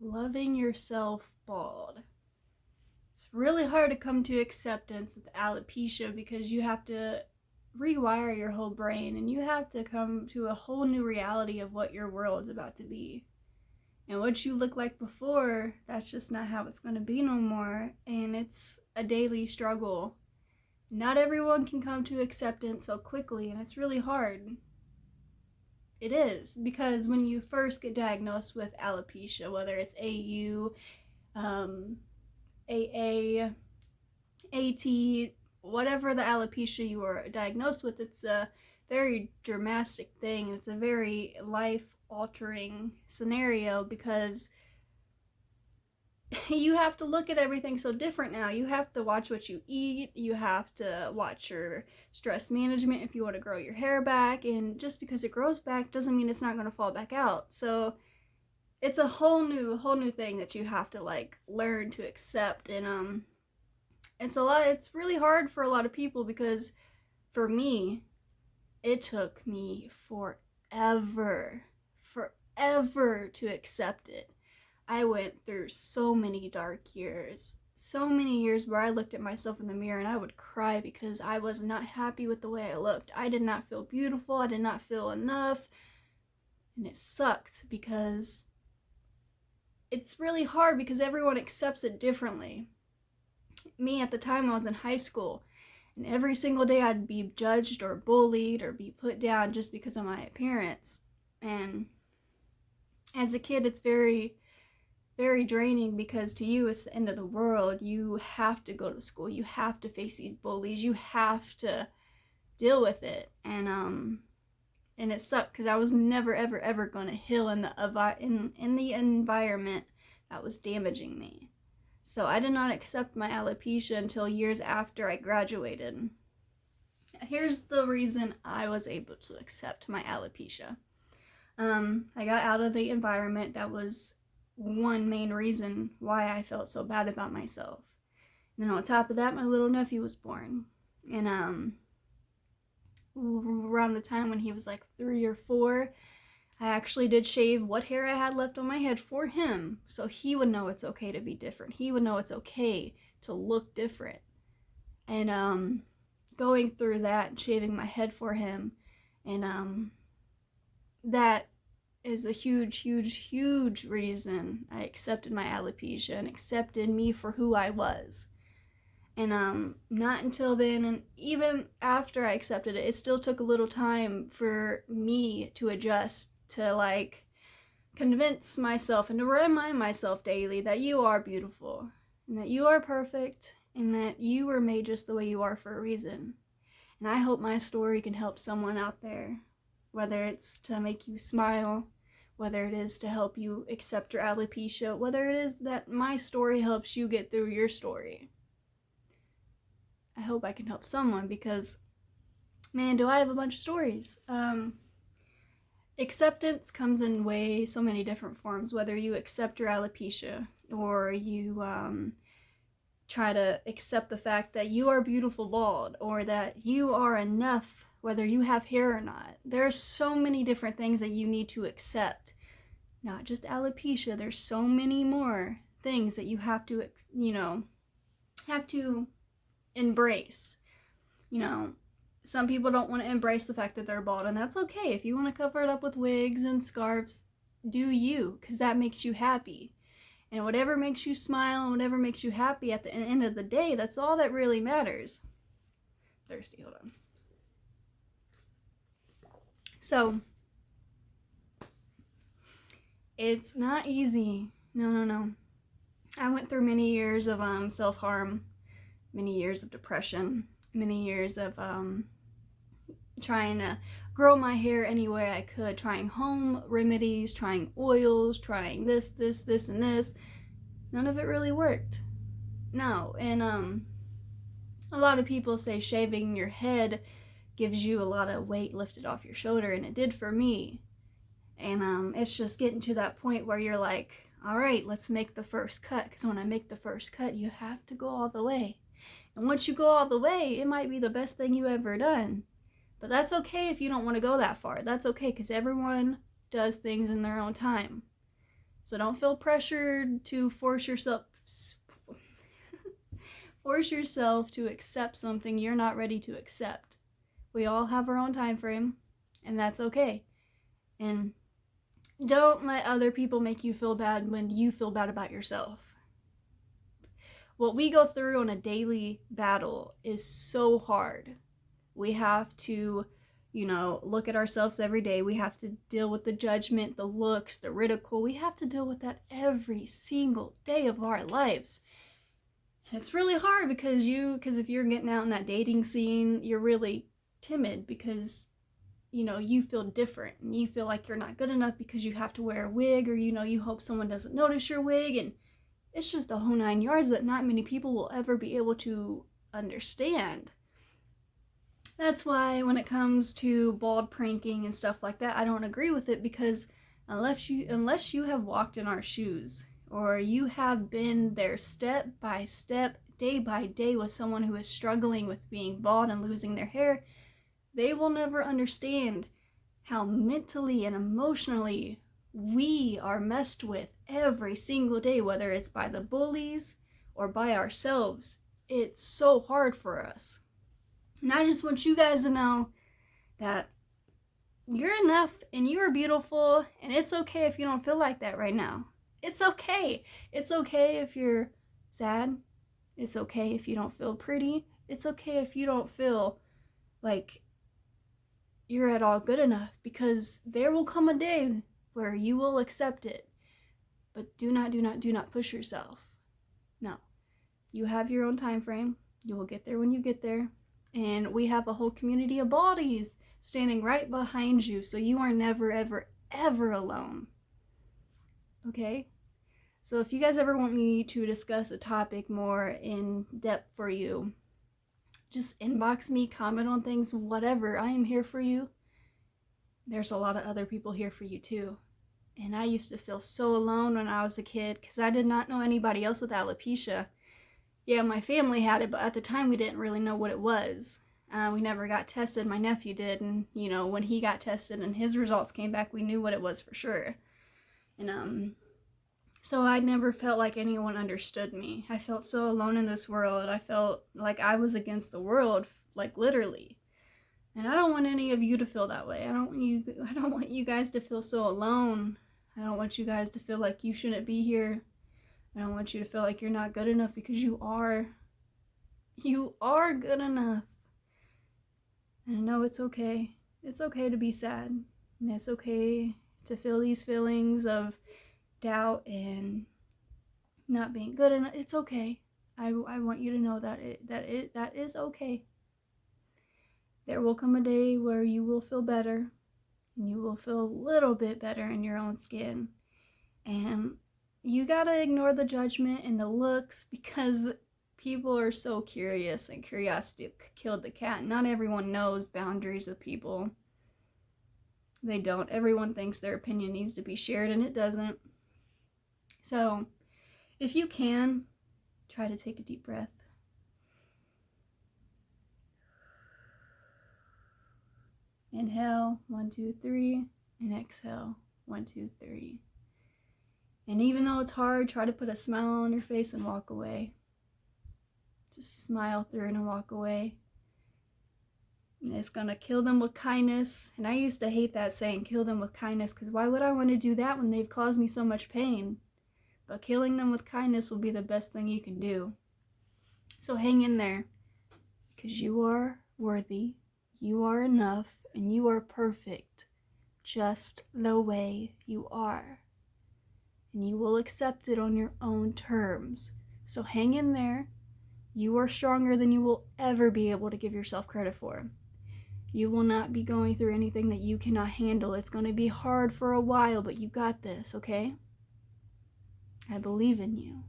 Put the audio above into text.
Loving yourself bald. It's really hard to come to acceptance with alopecia because you have to rewire your whole brain and you have to come to a whole new reality of what your world is about to be. And what you look like before, that's just not how it's going to be no more. And it's a daily struggle. Not everyone can come to acceptance so quickly, and it's really hard. It is, because when you first get diagnosed with alopecia, whether it's AU, AA, AT, whatever the alopecia you were diagnosed with, it's a very dramatic thing. It's a very life-altering scenario because you have to look at everything so different now. You have to watch what you eat. You have to watch your stress management if you want to grow your hair back. And just because it grows back doesn't mean it's not going to fall back out. So it's a whole new thing that you have to like learn to accept. And it's really hard for a lot of people because for me, it took me forever to accept it. I went through so many dark years, so many years where I looked at myself in the mirror and I would cry because I was not happy with the way I looked. I did not feel beautiful. I did not feel enough. And it sucked because it's really hard because everyone accepts it differently. Me, at the time, I was in high school, and every single day I'd be judged or bullied or be put down just because of my appearance. And as a kid, it's very draining because to you it's the end of the world. You have to go to school, you have to face these bullies, you have to deal with it. And it sucked because I was never ever going to heal in the environment that was damaging me. So I did not accept my alopecia until years after I graduated. Here's the reason I was able to accept my alopecia. I got out of the environment. That was one main reason why I felt so bad about myself. And then on top of that, my little nephew was born. And around the time when he was like 3 or 4, I actually did shave what hair I had left on my head for him, so he would know it's okay to be different. He would know it's okay to look different. And going through that and shaving my head for him, and that is a huge reason I accepted my alopecia and accepted me for who I was. And not until then, and even after I accepted it, it still took a little time for me to adjust, to like convince myself and to remind myself daily that you are beautiful and that you are perfect and that you were made just the way you are for a reason. And I hope my story can help someone out there, whether it's to make you smile, whether it is to help you accept your alopecia, whether it is that my story helps you get through your story. I hope I can help someone because, man, do I have a bunch of stories. Acceptance comes in so many different forms, whether you accept your alopecia or you try to accept the fact that you are beautiful bald or that you are enough whether you have hair or not. There are so many different things that you need to accept, not just alopecia. There's so many more things that you have to embrace. Some people don't want to embrace the fact that they're bald, and that's okay. If you want to cover it up with wigs and scarves, do you, because that makes you happy. And whatever makes you smile and whatever makes you happy at the end of the day, that's all that really matters. Thirsty, hold on. So, it's not easy. No. I went through many years of self-harm, many years of depression, many years of trying to grow my hair any way I could, trying home remedies, trying oils, trying this, and this. None of it really worked. No, and a lot of people say shaving your head gives you a lot of weight lifted off your shoulder, and it did for me. And it's just getting to that point where you're like, all right, let's make the first cut, because when I make the first cut, you have to go all the way. And once you go all the way, it might be the best thing you ever done. But that's okay if you don't want to go that far. That's okay, because everyone does things in their own time. So don't feel pressured to force yourself to accept something you're not ready to accept. We all have our own time frame, and that's okay. And don't let other people make you feel bad when you feel bad about yourself. What we go through on a daily battle is so hard. We have to, look at ourselves every day. We have to deal with the judgment, the looks, the ridicule. We have to deal with that every single day of our lives. It's really hard because if you're getting out in that dating scene, you're really timid because, you feel different and you feel like you're not good enough because you have to wear a wig, or, you hope someone doesn't notice your wig. And it's just the whole 9 yards that not many people will ever be able to understand. That's why when it comes to bald pranking and stuff like that, I don't agree with it, because unless you have walked in our shoes, or you have been there step by step, day by day with someone who is struggling with being bald and losing their hair, they will never understand how mentally and emotionally we are messed with every single day, whether it's by the bullies or by ourselves. It's so hard for us. And I just want you guys to know that you're enough and you are beautiful, and it's okay if you don't feel like that right now. It's okay. It's okay if you're sad. It's okay if you don't feel pretty. It's okay if you don't feel like you're at all good enough, because there will come a day where you will accept it. But do not push yourself. No. You have your own time frame. You will get there when you get there. And we have a whole community of bodies standing right behind you, so you are never, ever, ever alone. Okay? So if you guys ever want me to discuss a topic more in depth for you, just inbox me, comment on things, whatever. I am here for you. There's a lot of other people here for you too. And I used to feel so alone when I was a kid because I did not know anybody else with alopecia. Yeah, my family had it, but at the time we didn't really know what it was. We never got tested. My nephew did, and when he got tested and his results came back, we knew what it was for sure. And so I never felt like anyone understood me. I felt so alone in this world. I felt like I was against the world, like literally. And I don't want any of you to feel that way. I don't want you guys to feel so alone. I don't want you guys to feel like you shouldn't be here. I don't want you to feel like you're not good enough, because you are. You are good enough. And I know it's okay. It's okay to be sad. And it's okay to feel these feelings of doubt and not being good enough. It's okay. I want you to know that is okay. There will come a day where you will feel better, and you will feel a little bit better in your own skin. And you gotta ignore the judgment and the looks, because people are so curious, and curiosity killed the cat. Not everyone knows boundaries with people. They don't. Everyone thinks their opinion needs to be shared, and it doesn't. So, if you can, try to take a deep breath. Inhale, 1, 2, 3, and exhale, 1, 2, 3. And even though it's hard, try to put a smile on your face and walk away. Just smile through it and walk away. And it's gonna kill them with kindness. And I used to hate that saying, kill them with kindness, because why would I want to do that when they've caused me so much pain? But killing them with kindness will be the best thing you can do. So hang in there, because you are worthy, you are enough, and you are perfect just the way you are. And you will accept it on your own terms. So hang in there. You are stronger than you will ever be able to give yourself credit for. You will not be going through anything that you cannot handle. It's going to be hard for a while, but you got this, okay? I believe in you.